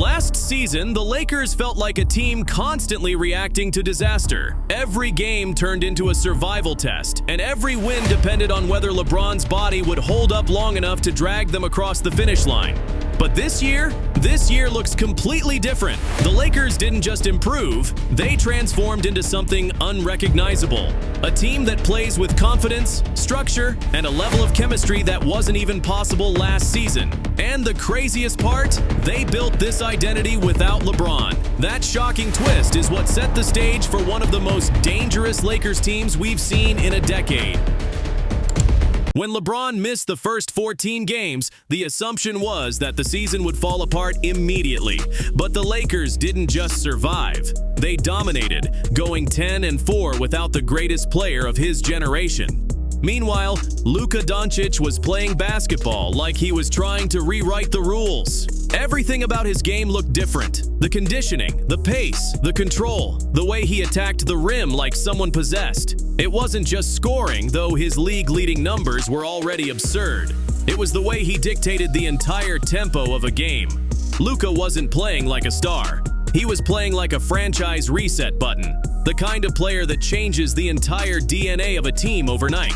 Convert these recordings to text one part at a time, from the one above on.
Last season, the Lakers felt like a team constantly reacting to disaster. Every game turned into a survival test, and every win depended on whether LeBron's body would hold up long enough to drag them across the finish line. But this year looks completely different. The Lakers didn't just improve, they transformed into something unrecognizable. A team that plays with confidence, structure, and a level of chemistry that wasn't even possible last season. And the craziest part, they built this identity without LeBron. That shocking twist is what set the stage for one of the most dangerous Lakers teams we've seen in a decade. When LeBron missed the first 14 games, the assumption was that the season would fall apart immediately. But the Lakers didn't just survive. They dominated, going 10-4 without the greatest player of his generation. Meanwhile, Luka Dončić was playing basketball like he was trying to rewrite the rules. Everything about his game looked different. The conditioning, the pace, the control, the way he attacked the rim like someone possessed. It wasn't just scoring, though his league-leading numbers were already absurd. It was the way he dictated the entire tempo of a game. Luka wasn't playing like a star. He was playing like a franchise reset button, the kind of player that changes the entire DNA of a team overnight.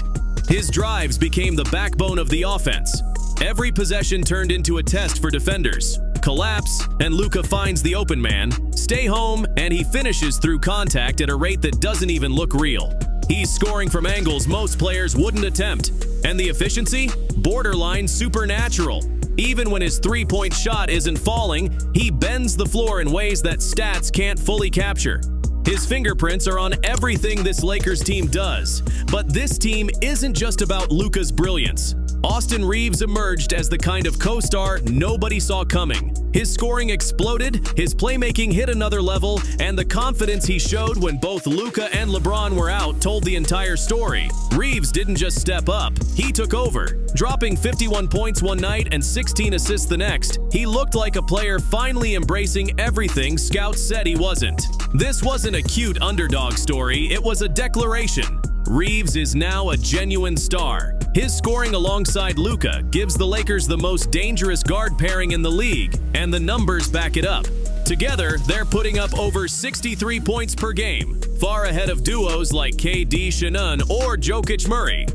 His drives became the backbone of the offense. Every possession turned into a test for defenders. Collapse, and Luka finds the open man. Stay home, and he finishes through contact at a rate that doesn't even look real. He's scoring from angles most players wouldn't attempt. And the efficiency? Borderline supernatural. Even when his three-point shot isn't falling, he bends the floor in ways that stats can't fully capture. His fingerprints are on everything this Lakers team does. But this team isn't just about Luka's brilliance. Austin Reeves emerged as the kind of co-star nobody saw coming. His scoring exploded, his playmaking hit another level, and the confidence he showed when both Luka and LeBron were out told the entire story. Reeves didn't just step up, he took over. Dropping 51 points one night and 16 assists the next, he looked like a player finally embracing everything scouts said he wasn't. This wasn't a cute underdog story, it was a declaration. Reeves is now a genuine star. His scoring alongside Luka gives the Lakers the most dangerous guard pairing in the league, and the numbers back it up. Together, they're putting up over 63 points per game, far ahead of duos like KD Shannon or Jokic Murray.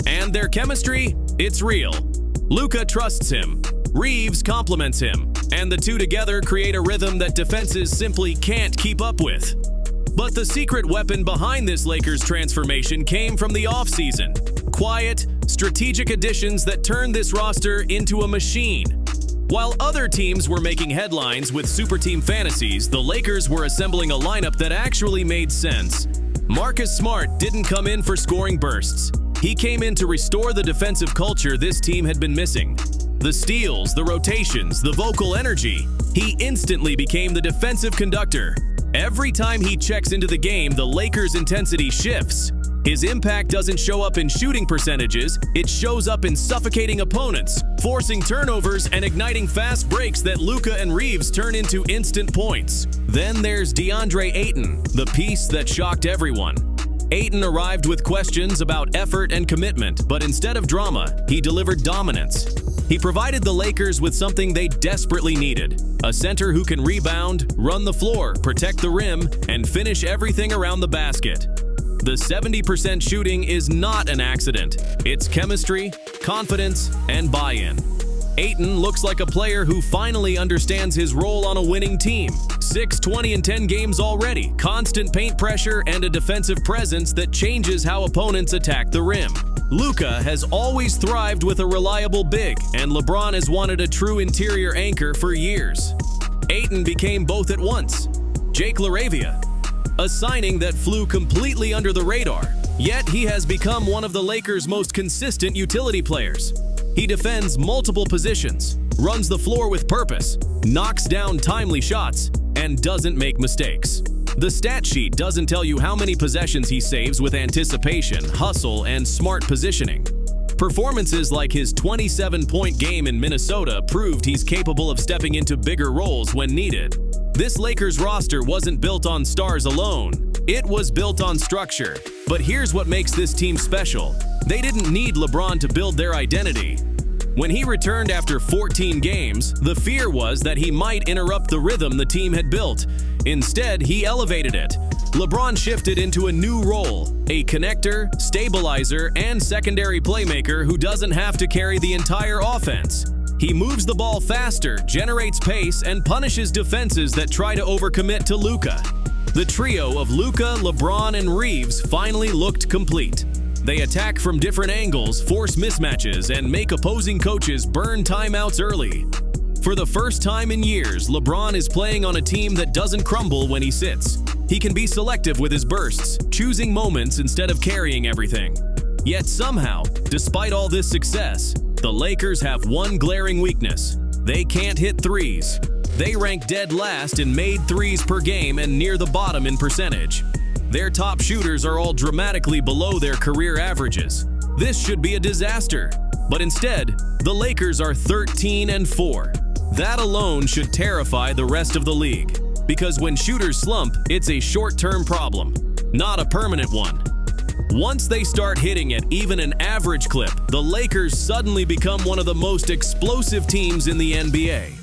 And their chemistry? It's real. Luka trusts him. Reeves compliments him, and the two together create a rhythm that defenses simply can't keep up with. But the secret weapon behind this Lakers transformation came from the offseason. Quiet, strategic additions that turned this roster into a machine. While other teams were making headlines with super team fantasies, the Lakers were assembling a lineup that actually made sense. Marcus Smart didn't come in for scoring bursts. He came in to restore the defensive culture this team had been missing. The steals, the rotations, the vocal energy. He instantly became the defensive conductor. Every time he checks into the game, the Lakers' intensity shifts. His impact doesn't show up in shooting percentages, it shows up in suffocating opponents, forcing turnovers and igniting fast breaks that Luka and Reeves turn into instant points. Then there's DeAndre Ayton, the piece that shocked everyone. Ayton arrived with questions about effort and commitment, but instead of drama, he delivered dominance. He provided the Lakers with something they desperately needed, a center who can rebound, run the floor, protect the rim, and finish everything around the basket. The 70% shooting is not an accident. It's chemistry, confidence, and buy-in. Ayton looks like a player who finally understands his role on a winning team. 6 20-10 games already, constant paint pressure, and a defensive presence that changes how opponents attack the rim. Luka has always thrived with a reliable big, and LeBron has wanted a true interior anchor for years. Ayton became both at once. Jake LaRavia, a signing that flew completely under the radar, yet he has become one of the Lakers' most consistent utility players. He defends multiple positions, runs the floor with purpose, knocks down timely shots, and doesn't make mistakes. The stat sheet doesn't tell you how many possessions he saves with anticipation, hustle, and smart positioning. Performances like his 27-point game in Minnesota proved he's capable of stepping into bigger roles when needed. This Lakers roster wasn't built on stars alone. It was built on structure. But here's what makes this team special. They didn't need LeBron to build their identity. When he returned after 14 games, the fear was that he might interrupt the rhythm the team had built. Instead, he elevated it. LeBron shifted into a new role, a connector, stabilizer, and secondary playmaker who doesn't have to carry the entire offense. He moves the ball faster, generates pace, and punishes defenses that try to overcommit to Luca. The trio of Luca, LeBron, and Reeves finally looked complete. They attack from different angles, force mismatches, and make opposing coaches burn timeouts early. For the first time in years, LeBron is playing on a team that doesn't crumble when he sits. He can be selective with his bursts, choosing moments instead of carrying everything. Yet somehow, despite all this success, the Lakers have one glaring weakness. They can't hit threes. They rank dead last in made threes per game and near the bottom in percentage. Their top shooters are all dramatically below their career averages. This should be a disaster. But instead, the Lakers are 13-4. That alone should terrify the rest of the league. Because when shooters slump, it's a short-term problem, not a permanent one. Once they start hitting at even an average clip, the Lakers suddenly become one of the most explosive teams in the NBA.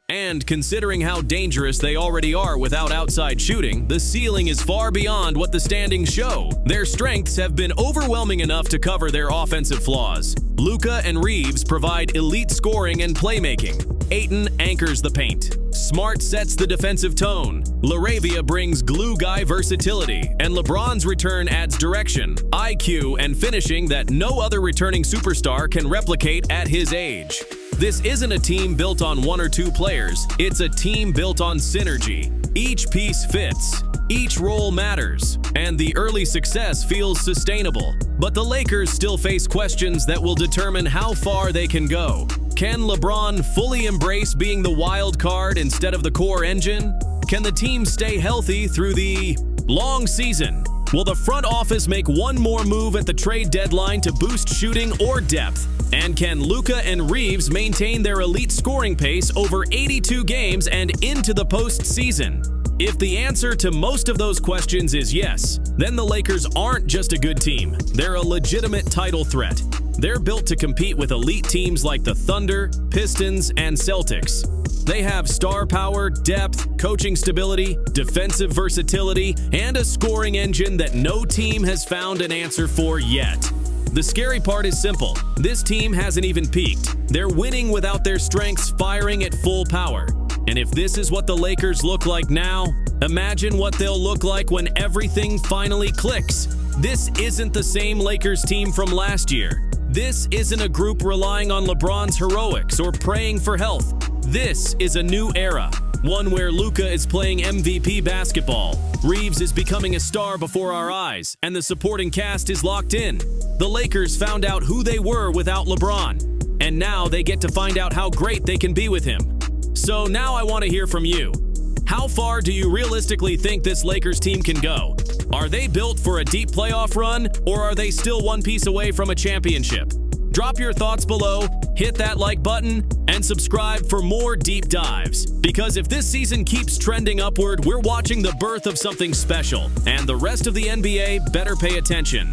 And considering how dangerous they already are without outside shooting, the ceiling is far beyond what the standings show. Their strengths have been overwhelming enough to cover their offensive flaws. Luca and Reeves provide elite scoring and playmaking. Ayton anchors the paint. Smart sets the defensive tone. LaRavia brings glue guy versatility, and LeBron's return adds direction, IQ, and finishing that no other returning superstar can replicate at his age. This isn't a team built on one or two players, it's a team built on synergy. Each piece fits, each role matters, and the early success feels sustainable. But the Lakers still face questions that will determine how far they can go. Can LeBron fully embrace being the wild card instead of the core engine? Can the team stay healthy through the long season? Will the front office make one more move at the trade deadline to boost shooting or depth? And can Luca and Reeves maintain their elite scoring pace over 82 games and into the postseason? If the answer to most of those questions is yes, then the Lakers aren't just a good team, they're a legitimate title threat. They're built to compete with elite teams like the Thunder, Pistons, and Celtics. They have star power, depth, coaching stability, defensive versatility, and a scoring engine that no team has found an answer for yet. The scary part is simple. This team hasn't even peaked. They're winning without their strengths firing at full power. And if this is what the Lakers look like now, imagine what they'll look like when everything finally clicks. This isn't the same Lakers team from last year. This isn't a group relying on LeBron's heroics or praying for health. This is a new era, one where Luca is playing MVP basketball, Reeves is becoming a star before our eyes, and the supporting cast is locked in. The Lakers found out who they were without LeBron, and now they get to find out how great they can be with him. So now I want to hear from you. How far do you realistically think this Lakers team can go? Are they built for a deep playoff run, or are they still one piece away from a championship? Drop your thoughts below, hit that like button, and subscribe for more deep dives. Because if this season keeps trending upward, we're watching the birth of something special, and the rest of the NBA better pay attention.